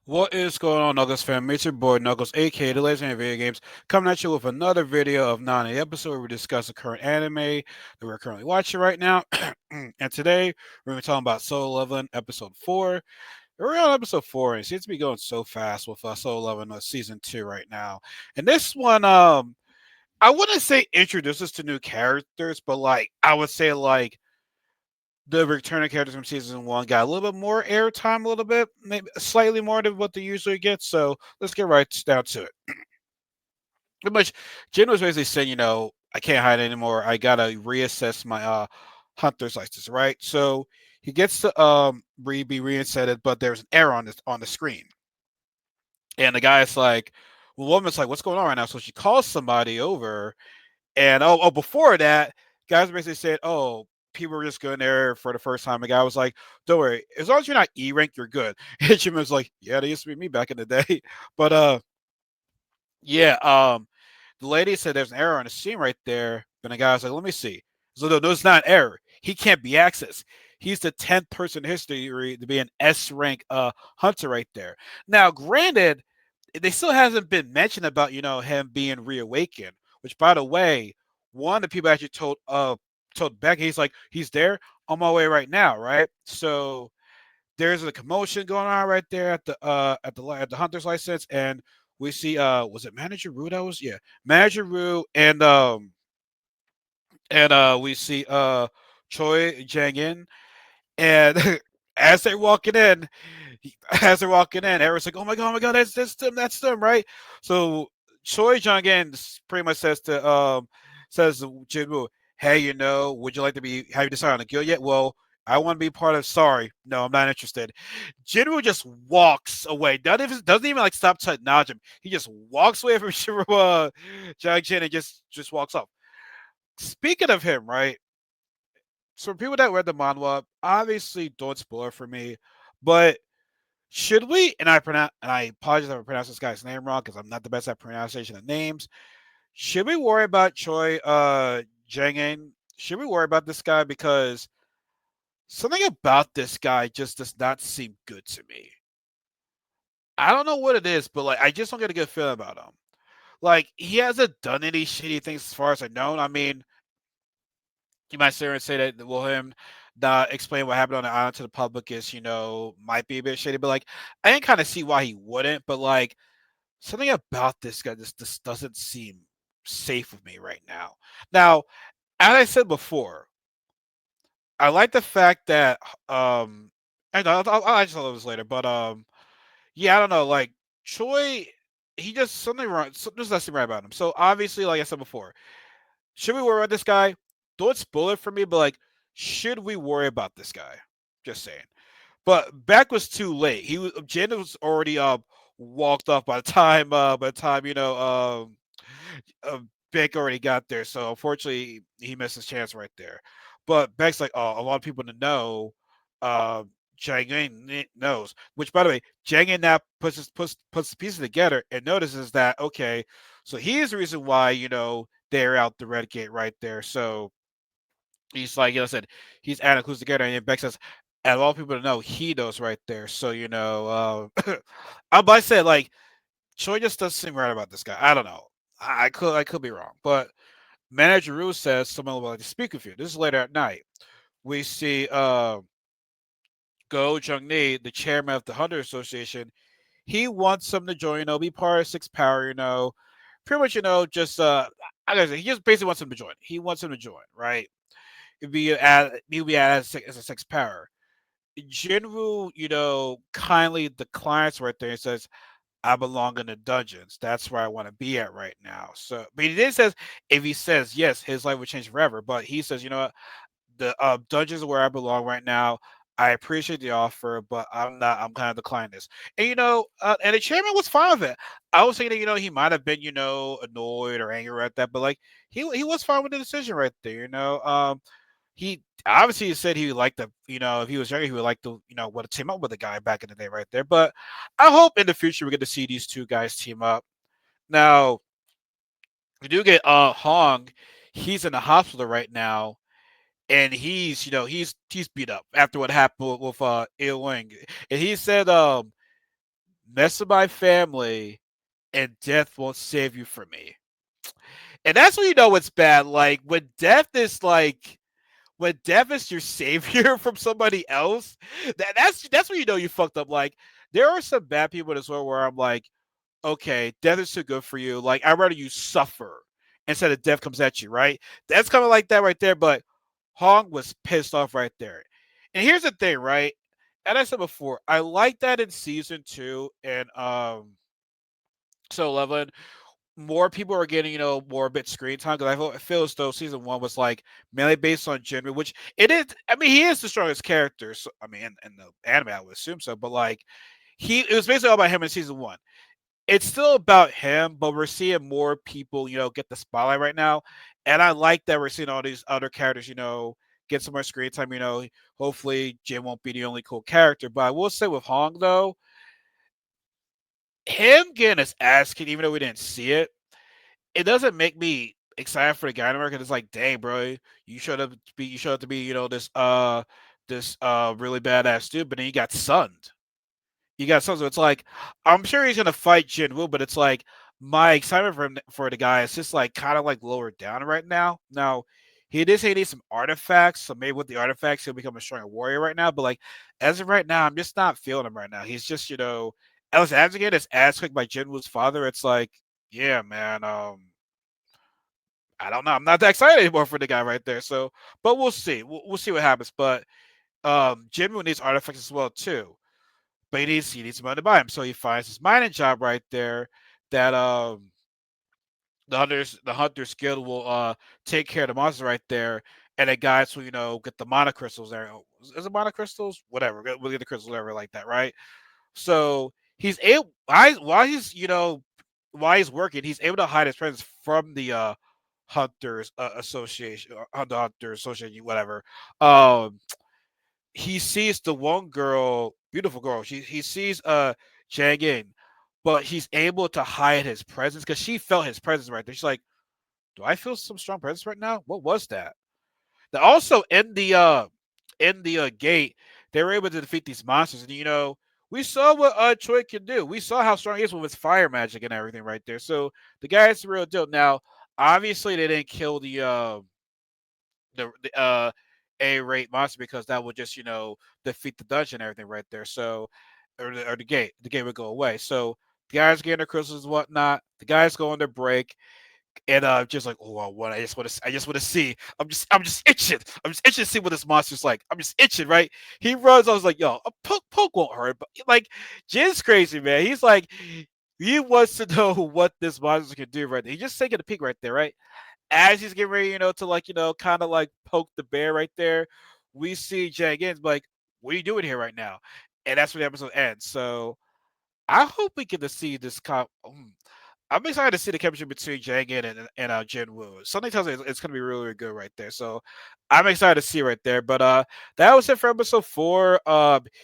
What is going on, Knuckles fam? It's your boy Knuckles, aka the Legend of Video Games, coming at you with another video of 90 episode where we discuss the current anime that we're currently watching right now. And today we're going to be talking about Solo Leveling episode 4. We're on episode 4 and it seems to be going so fast with Solo Leveling season 2 right now. And this one, I wouldn't say introduces to new characters, but I would say the returning characters from season 1 got a little bit more airtime, a little bit, maybe slightly more than what they usually get. So let's get right down to it. Pretty much, Jin was basically saying, I can't hide anymore. I gotta reassess my hunter's license, right? So he gets to be reinstated, but there's an error on the screen, and the guy's like, well, woman's like, what's going on right now? So she calls somebody over, and before that, guys basically said, oh, people were just going there for the first time. The guy was like, don't worry, as long as you're not E rank, you're good. And Jim was like, yeah, that used to be me back in the day. But yeah, the lady said there's an error on the scene right there. And the guy was like, let me see. So no, it's not an error. He can't be accessed. He's the 10th person in history to be an S rank hunter right there. Now, granted, they still hasn't been mentioned about him being reawakened. Which, by the way, one of the people actually told Becky, he's like, he's there on my way right now, right? So there's a commotion going on right there at the hunter's license, and we see was it Manager Rue that was, yeah, Manager Rue, and we see Choi Jang In, and as they're walking in, everyone's like, oh my god, that's them, right? So Choi Jang In pretty much says to Jinwoo, hey, would you like to have you decided on a guild yet? Well, I want to be part of. Sorry, no, I'm not interested. Jinwoo just walks away. Doesn't even like stop to acknowledge him. He just walks away from Jang Jin and just walks off. Speaking of him, right? So for people that read the manhwa, obviously don't spoil it for me, but should we? And I apologize if I pronounce this guy's name wrong because I'm not the best at pronunciation of names. Should we worry about Choi Jangin? Should we worry about this guy because something about this guy just does not seem good to me. I don't know what it is, but I just don't get a good feeling about him. Like he hasn't done any shitty things as far as I know. I mean, you might sit here and say that will him not explain what happened on the island to the public is, might be a bit shady, but I can kind of see why he wouldn't, but something about this guy just doesn't seem safe with me right now. Now, as I said before, I like the fact that I know I'll just tell this later, but yeah, I don't know, Choi, he just something wrong, there's nothing right about him. So obviously, like I said before, should we worry about this guy? Don't spoil it for me, but should we worry about this guy? Just saying. But back was too late. Jen was already walked off by the time uh, Beck already got there. So unfortunately, he missed his chance right there. But Beck's like, oh, a lot of people to know. Uh, Jang Yang knows. Which, by the way, Jang Yang now puts the pieces together and notices that okay, so he's the reason why they're out the red gate right there. So he's like, said he's adding clues together, and Beck says, and all people to know he knows right there. So but I said Choi just doesn't seem right about this guy. I don't know. I could be wrong, but Manager Rue says someone would like to speak with you. This is later at night. We see Go Jung Ni, the chairman of the Hunter Association. He wants him to join, be part of Six Power, pretty much, just I gotta say, he just basically wants him to join. He wants him to join, right? He'll be added as a Six Power. Jinwoo, kindly declines right there and says, I belong in the dungeons. That's where I want to be at right now. So, but he then says, if he says yes, his life would change forever. But he says, what? The dungeons are where I belong right now. I appreciate the offer, but I'm not. I'm kind of declining this. And and the chairman was fine with it. I was thinking, he might have been, annoyed or angry at that, but he was fine with the decision right there. He obviously said he would like to, if he was younger, he would like to, want to team up with a guy back in the day right there. But I hope in the future we get to see these two guys team up. Now, we do get Hong. He's in the hospital right now, and he's beat up after what happened with Il Wing. And he said mess with my family, and death won't save you from me. And that's when you know it's bad. Like when death is your savior from somebody else, that's when you know you fucked up. Like there are some bad people in this world where I'm like, okay, death is too good for you. Like I'd rather you suffer instead of death comes at you, right? That's kind of like that right there. But Hong was pissed off right there. And here's the thing, right? And I said before, I like that in season two and so 11 more people are getting, more a bit screen time because I feel as though season one was like mainly based on Jinru, which it is. I mean, he is the strongest character. So, I mean, in the anime, I would assume so. But like, it was basically all about him in season one. It's still about him, but we're seeing more people, get the spotlight right now, and I like that we're seeing all these other characters, get some more screen time. Hopefully Jin won't be the only cool character, but I will say with Hong though, him getting his ass kicked, even though we didn't see it, it doesn't make me excited for the guy anymore because it's like, dang, bro, you showed up to be, this really badass dude, but then you got sunned. You got sunned. So it's like, I'm sure he's gonna fight Jinwoo, but it's like my excitement for the guy is just like kind of like lowered down right now. Now, he did say he needs some artifacts, so maybe with the artifacts he'll become a stronger warrior right now. But like as of right now, I'm just not feeling him right now. He's just, as again, his ass kicked by Jinwoo's father. It's like, yeah, man. I don't know. I'm not that excited anymore for the guy right there. So, but we'll see. We'll see what happens. But Jinwoo needs artifacts as well too. But he needs money to buy him. So he finds his mining job right there that the hunters guild will take care of the monsters right there. And the guys who get the monocrystals there. Is it monocrystals? Whatever. We'll get the crystals, whatever, like that, right? So he's able while he's working, he's able to hide his presence from the hunters association, or the hunters association, whatever. Um, he sees the one girl, beautiful girl. He sees Chang In, but he's able to hide his presence because she felt his presence right there. She's like, "Do I feel some strong presence right now? What was that?" Now, also in the gate, they were able to defeat these monsters, and we saw what Choi can do. We saw how strong he is with his fire magic and everything right there. So the guy is the real deal. Now, obviously, they didn't kill the A-rate monster because that would just defeat the dungeon and everything right there. So or the gate would go away. So the guys getting their crystals and whatnot. The guys go on their break. And just like, oh, I just want to see. I'm just itching. I'm just itching to see what this monster's like. I'm just itching, right? He runs. I was like, yo, a poke won't hurt. But like, Jin's crazy, man. He's like, he wants to know what this monster can do right there. He's just taking a peek right there, right? As he's getting ready, to like, kind of like poke the bear right there, we see Jang In's like, what are you doing here right now? And that's where the episode ends. So I hope we get to see this I'm excited to see the chemistry between Jang In and Jin Woo. Something tells me it's going to be really, really good right there. So I'm excited to see right there. But that was it for episode 4.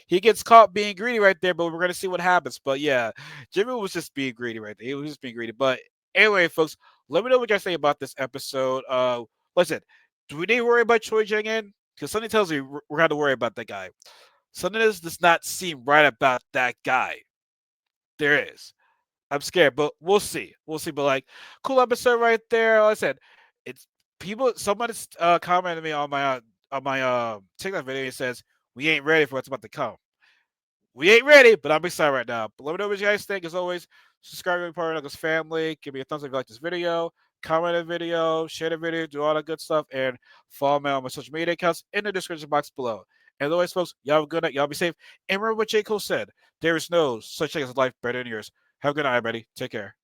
He gets caught being greedy right there, but we're going to see what happens. But yeah, Jin Woo was just being greedy right there. He was just being greedy. But anyway, folks, let me know what you guys think about this episode. Listen, do we need to worry about Choi Jang In? Because something tells me we're going to worry about that guy. Something does not seem right about that guy. There is. I'm scared, but we'll see. We'll see. But like, cool episode right there. Like I said, it's people. Someone commented me on my TikTok video. It says we ain't ready for what's about to come. We ain't ready, but I'm excited right now. But let me know what you guys think. As always, subscribe to be part of Knuckles family. Give me a thumbs up if you like this video. Comment the video, share the video, do all that good stuff, and follow me on my social media accounts in the description box below. And as always, folks, y'all have a good night. Y'all be safe. And remember what J. Cole said: there is no such thing as a life better than yours. Have a good night, everybody. Take care.